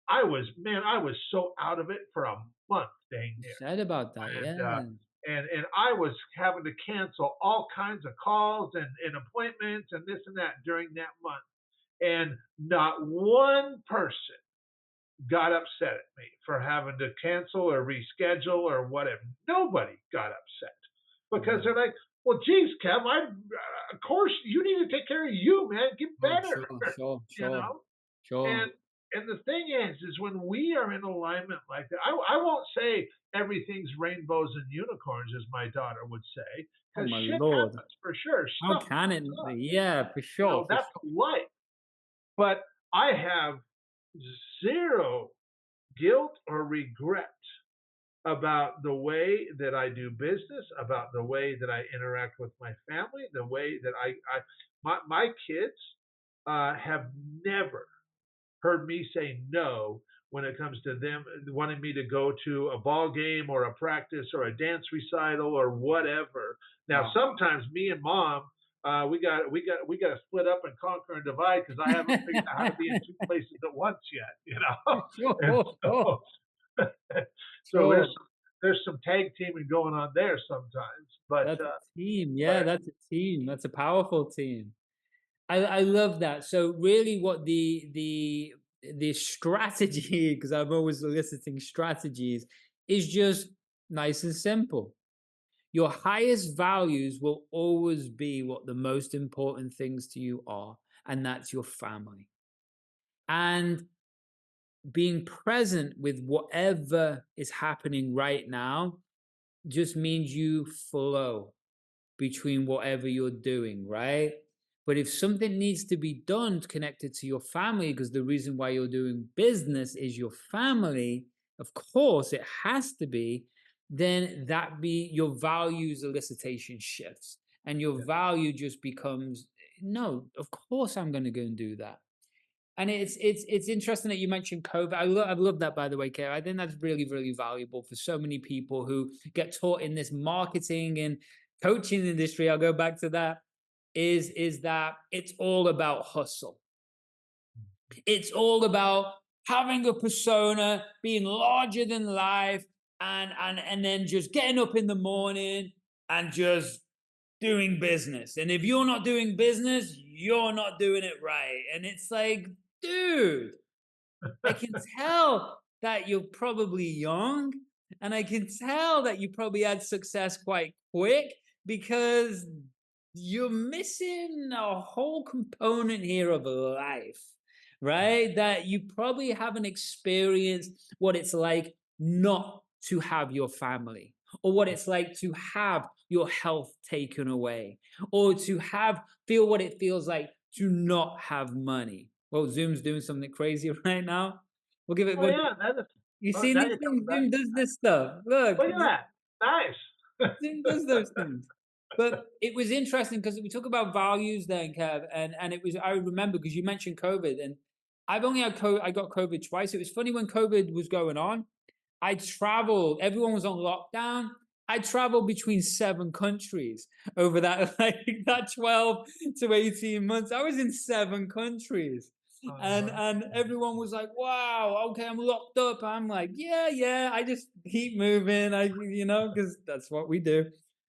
S3: I was so out of it for a month, dang
S2: You
S3: near.
S2: said about that,
S3: And,
S2: yeah.
S3: and I was having to cancel all kinds of calls and appointments and this and that during that month. And not one person got upset at me for having to cancel or reschedule or whatever. Nobody got upset because
S2: Mm.
S3: they're like, well, geez, Kev, of course you need to take care of you, man. Get
S2: Oh,
S3: better,
S2: sure, sure,
S3: you
S2: sure,
S3: know?
S2: sure.
S3: And and the thing is when we are in alignment like that, I won't say everything's rainbows and unicorns, as my daughter would say,
S2: Oh
S3: because
S2: my
S3: shit
S2: Lord.
S3: happens for sure.
S2: How
S3: Stuff
S2: can it?
S3: comes up,
S2: Yeah, for sure, for
S3: that's
S2: sure.
S3: life. But I have zero guilt or regret about the way that I do business, about the way that I interact with my family, the way that my kids have never heard me say no when it comes to them wanting me to go to a ball game or a practice or a dance recital or whatever. Now,
S2: Wow.
S3: sometimes me and mom, we got to split up and conquer and divide because I haven't figured out how to be in two places at once yet. And
S2: Sure,
S3: so so
S2: sure.
S3: there's some tag teaming going on there sometimes, but
S2: That's a team. Yeah,
S3: but
S2: that's a team. That's a powerful team. I love that. So really what the strategy, because I'm always eliciting strategies, is just nice and simple. Your highest values will always be what the most important things to you are, and that's your family. And being present with whatever is happening right now just means you flow between whatever you're doing, right? But if something needs to be done connected to your family, because the reason why you're doing business is your family, of course it has to be, then that be your values elicitation shifts. And your
S3: yeah.
S2: value just becomes, no, of course I'm going to go and do that. And it's interesting that you mentioned COVID. I love that, by the way, Kay. I think that's really, really valuable for so many people who get taught in this marketing and coaching industry. I'll go back to that. Is that it's all about hustle. It's all about having a persona, being larger than life, and then just getting up in the morning and just doing business. And if you're not doing business, you're not doing it right. And it's like, dude, I can tell that you're probably young, and I can tell that you probably had success quite quick because you're missing a whole component here of life, right? That you probably haven't experienced what it's like not to have your family, or what it's like to have your health taken away, or to have feel what it feels like to not have money. Well, Zoom's doing something crazy right now. We'll give it
S3: Oh
S2: one.
S3: yeah, that is.
S2: You
S3: Oh,
S2: seen
S3: now
S2: these
S3: you're coming
S2: things?
S3: back.
S2: Zoom does this stuff. Look,
S3: Look at that. Nice.
S2: Zoom does those things. But it was interesting because we talk about values then, Kev, and it was I remember because you mentioned COVID, and I've only had COVID. I got COVID twice. It was funny when COVID was going on. I traveled. Everyone was on lockdown. I traveled between 7 countries over that like that 12 to 18 months. I was in 7 countries, and
S3: Uh-huh.
S2: and everyone was like, "Wow, okay, I'm locked up." I'm like, "Yeah, yeah." I just keep moving. Because that's what we do.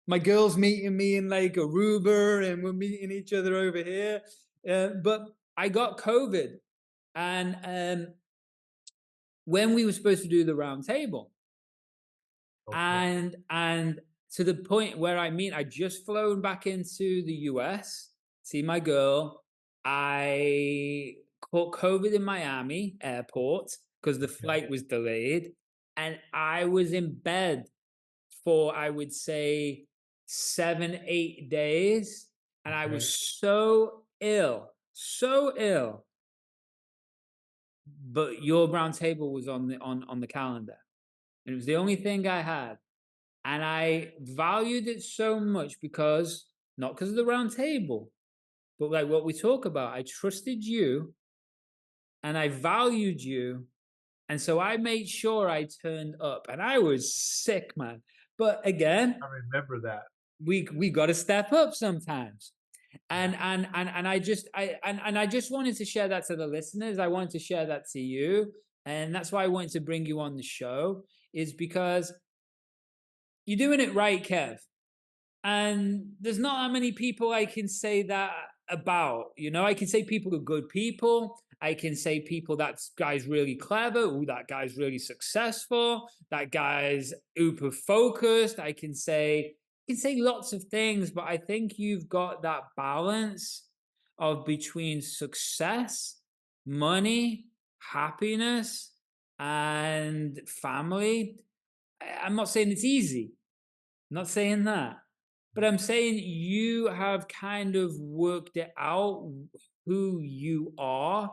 S2: My girl's meeting me in like Aruba, and we're meeting each other over here. But I got COVID, and when we were supposed to do the round table,
S3: Okay.
S2: and to the point where I just flown back into the US, see my girl. I caught COVID in Miami airport because the flight was delayed. And I was in bed for, I would say, 7, 8 days. And I
S3: Okay.
S2: was so ill. But your brown table was on the calendar. And it was the only thing I had. And I valued it so much because, not because of the round table, but like what we talk about, I trusted you and I valued you. And so I made sure I turned up and I was sick, man. But again,
S3: I remember that.
S2: we got to step up sometimes.
S3: Yeah.
S2: And I just wanted to share that to the listeners. I wanted to share that to you. And that's why I wanted to bring you on the show, is because you're doing it right, Kev. And there's not that many people I can say that about. I can say people are good people. I can say people, that guy's really clever. Ooh, that guy's really successful. That guy's uber focused. I can say lots of things, but I think you've got that balance of between success, money, happiness, and family. I'm not saying it's easy. I'm not saying that. But I'm saying you have kind of worked it out, who you are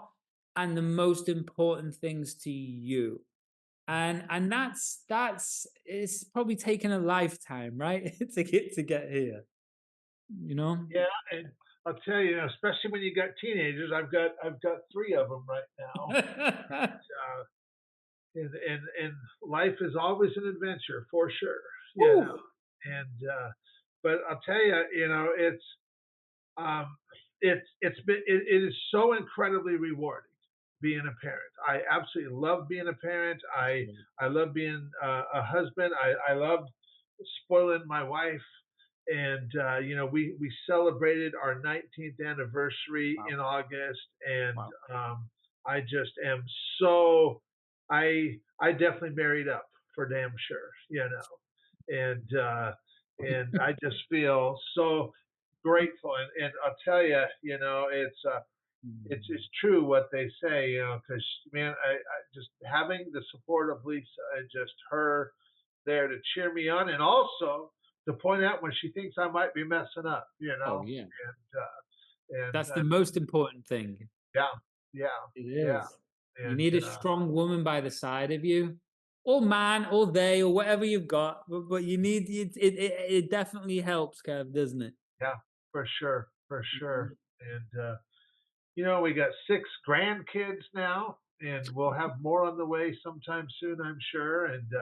S2: and the most important things to you. And that's it's probably taken a lifetime, right? to get here, you know?
S3: Yeah, and I'll tell you, especially when you got teenagers. I've got 3 of them right now. Uh, and life is always an adventure for sure. You know,
S2: Ooh.
S3: and but I'll tell you, um, it is so incredibly rewarding being a parent. I absolutely love being a parent. I love being a husband. I love spoiling my wife. And we celebrated our 19th anniversary
S2: Wow.
S3: in August, and
S2: Wow.
S3: I just am so I definitely married up for damn sure, and I just feel so grateful. And I'll tell you, it's true what they say, because man, I just having the support of Lisa and just her there to cheer me on, and also to point out when she thinks I might be messing up,
S2: Oh yeah.
S3: and
S2: That's the most important thing.
S3: yeah, yeah,
S2: It
S3: yeah,
S2: is. You
S3: and
S2: need a strong woman by the side of you, or man, or they, or whatever you've got. But you need it definitely helps, Kev, doesn't it?
S3: yeah, for sure, for sure.
S2: Mhm.
S3: And we got 6 grandkids now, and we'll have more on the way sometime soon, I'm sure. And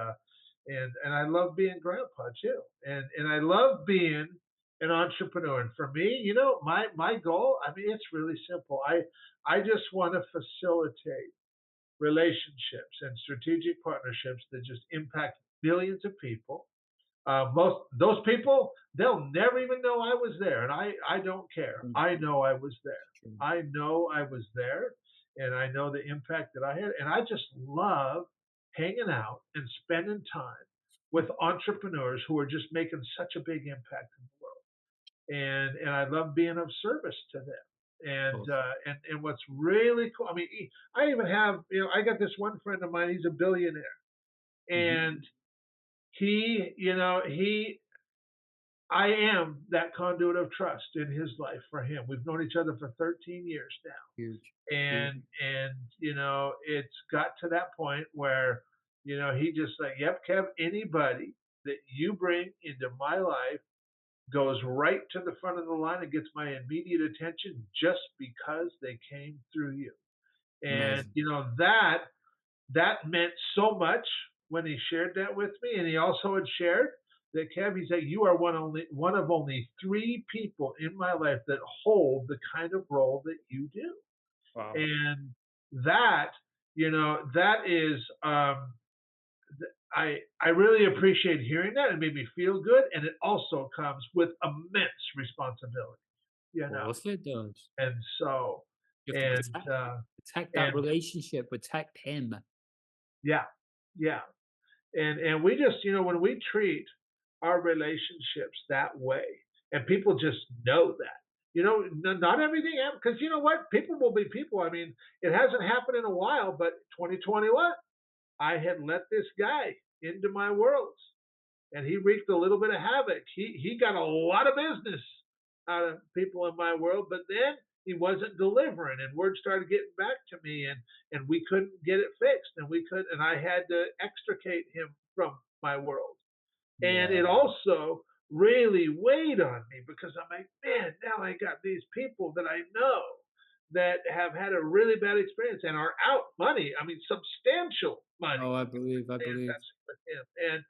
S3: I love being grandpa too, and I love being an entrepreneur. And for me, my goal, I mean, it's really simple. I just want to facilitate relationships and strategic partnerships that just impact billions of people. Most those people, they'll never even know I was there, and I don't care.
S2: Mm.
S3: I know I was there.
S2: True.
S3: I know I was there, and I know the impact that I had. And I just love hanging out and spending time with entrepreneurs who are just making such a big impact in the world. And I love being of service to them. And
S2: Awesome.
S3: and what's really cool, I mean, I even have, I got this one friend of mine. He's a billionaire,
S2: Mhm.
S3: and he I am that conduit of trust in his life for him. We've known each other for 13 years
S2: Huge.
S3: now.
S2: Huge.
S3: And it's got to that point where, he just like, yep, Kev, anybody that you bring into my life goes right to the front of the line and gets my immediate attention just because they came through you. And
S2: Amazing.
S3: that meant so much when he shared that with me. And he also had shared that, Kev, he said, you are one of only 3 people in my life that hold the kind of role that you do.
S2: Wow.
S3: And that, that is, I really appreciate hearing that. It made me feel good, and it also comes with immense responsibility, you
S2: Of
S3: know.
S2: course it does.
S3: And so,
S2: You have to
S3: and
S2: protect that
S3: and
S2: relationship, protect him.
S3: yeah, yeah, and we just, when we treat our relationships that way. And people just know that. Not everything happens because you know what? People will be people. I mean, it hasn't happened in a while, but 2021, I had let this guy into my world and he wreaked a little bit of havoc. He got a lot of business out of people in my world, but then he wasn't delivering, and word started getting back to me, and we couldn't get it fixed, and I had to extricate him from my world, and it
S2: Yeah.
S3: also really weighed on me because I'm like, man, now I got these people that I know that have had a really bad experience and are out money. I mean, substantial money
S2: Oh, I believe. I believe.
S3: investing with him,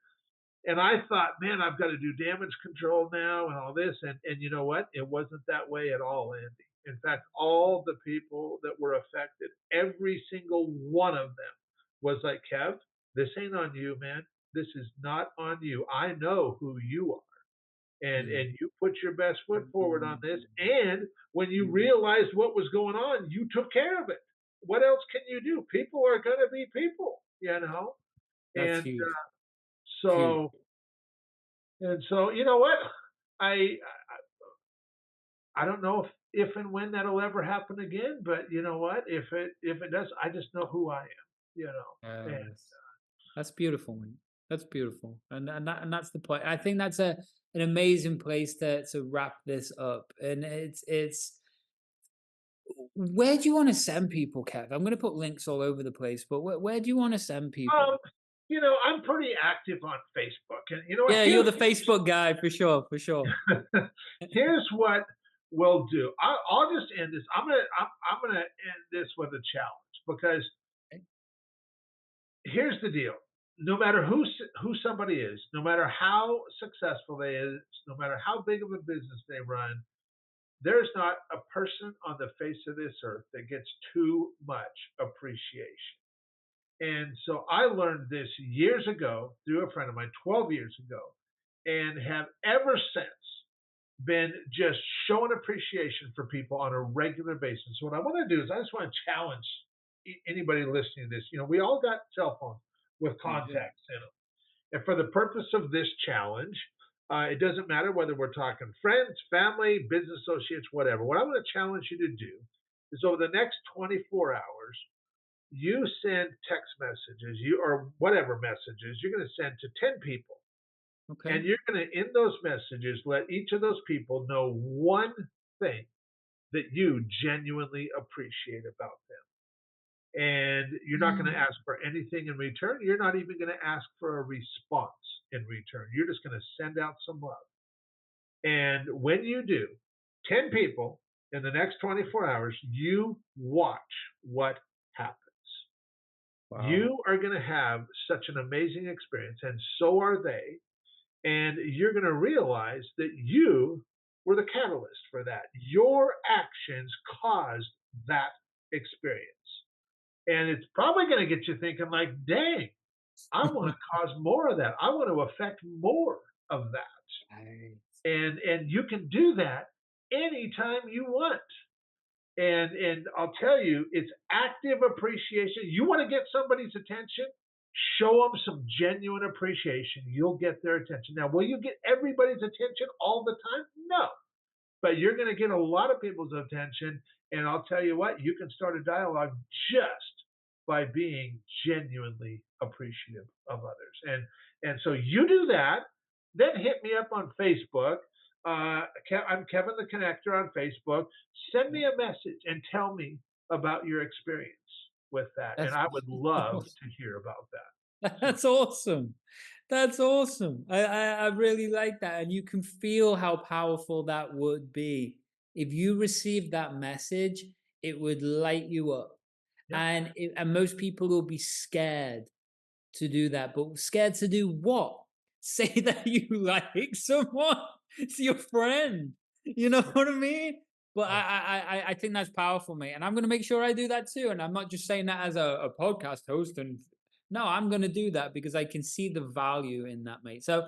S3: and I thought, man, I've got to do damage control now and all this. And you know what? It wasn't that way at all, Andy. In fact, all the people that were affected, every single one of them was like, Kev, this ain't on you, man. This is not on you. I know who you are. And you put your best foot forward on this. And when you realized what was going on, you took care of it. What else can you do? People are going to be people, you know?
S2: That's
S3: And
S2: huge. Huge.
S3: so so, you know what? I I don't know if and when that'll ever happen again, but you know what? If it does, I just know who I am. You know, and
S2: Yes. That's beautiful, man. That's beautiful, and that's the point. I think that's an amazing place to wrap this up. And it's where do you want to send people, Kev? I'm going to put links all over the place, but where do you want to send people?
S3: um, I'm pretty active on Facebook, and you know what?
S2: Yeah, you're the Facebook guy for sure, for sure.
S3: Here's what we'll do. I'll just end this. I'm gonna end this with a challenge because
S2: Okay.
S3: here's the deal. No matter who somebody is, no matter how successful they is, no matter how big of a business they run, there's not a person on the face of this earth that gets too much appreciation. And so I learned this years ago through a friend of mine, 12 years ago, and have ever since been just showing appreciation for people on a regular basis. So what I want to do is I just want to challenge anybody listening to this. We all got cell phones with
S2: We do.
S3: contacts in them. And for the purpose of this challenge, it doesn't matter whether we're talking friends, family, business associates, whatever. What I'm going to challenge you to do is over the next 24 hours, you send text messages, or whatever messages you're going to send to 10 people.
S2: Okay.
S3: And you're going to, in those messages, let each of those people know one thing that you genuinely appreciate about them. And you're not going to ask for anything in return. You're not even going to ask for a response in return. You're just going to send out some love. And when you do, 10 people in the next 24 hours, you watch what happens.
S2: Wow.
S3: You are going to have such an amazing experience, and so are they. And you're going to realize that you were the catalyst for that. Your actions caused that experience. And it's probably going to get you thinking, like, dang, I want to cause more of that. I want to affect more of that.
S2: Right.
S3: And you can do that anytime you want. And I'll tell you, it's active appreciation. You want to get somebody's attention? Show them some genuine appreciation. You'll get their attention. Now, will you get everybody's attention all the time? No. But you're going to get a lot of people's attention. And I'll tell you what, you can start a dialogue just by being genuinely appreciative of others. And so you do that, then hit me up on Facebook. I'm Kevin the Connector on Facebook. Send me a message and tell me about your experience with that. And
S2: That's
S3: I would love
S2: awesome.
S3: to hear about that.
S2: That's awesome. That's awesome. I really like that. And you can feel how powerful that would be. If you received that message, it would light you up.
S3: Yep.
S2: And most people will be scared to do that. But scared to do what? Say that you like someone. It's your friend. You know what I mean? But I think that's powerful, mate. And I'm going to make sure I do that too. And I'm not just saying that as a podcast host. And no, I'm going to do that because I can see the value in that, mate. So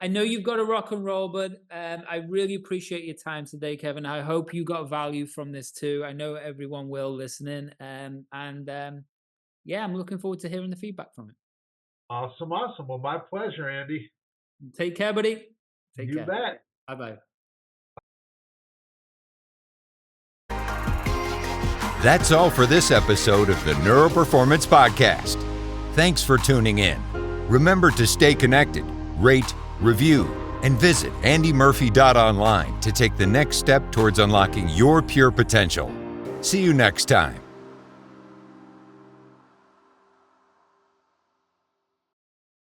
S2: I know you've got to rock and roll, but I really appreciate your time today, Kevin. I hope you got value from this too. I know everyone will listening. Yeah, I'm looking forward to hearing the feedback from it.
S3: Awesome, awesome. Well, my pleasure, Andy.
S2: Take care, buddy. Take
S3: You
S2: care.
S3: bet.
S2: Bye-bye.
S1: That's all for this episode of the Neuroperformance Podcast. Thanks for tuning in. Remember to stay connected, rate, review, and visit andymurphy.online to take the next step towards unlocking your pure potential. See you next time.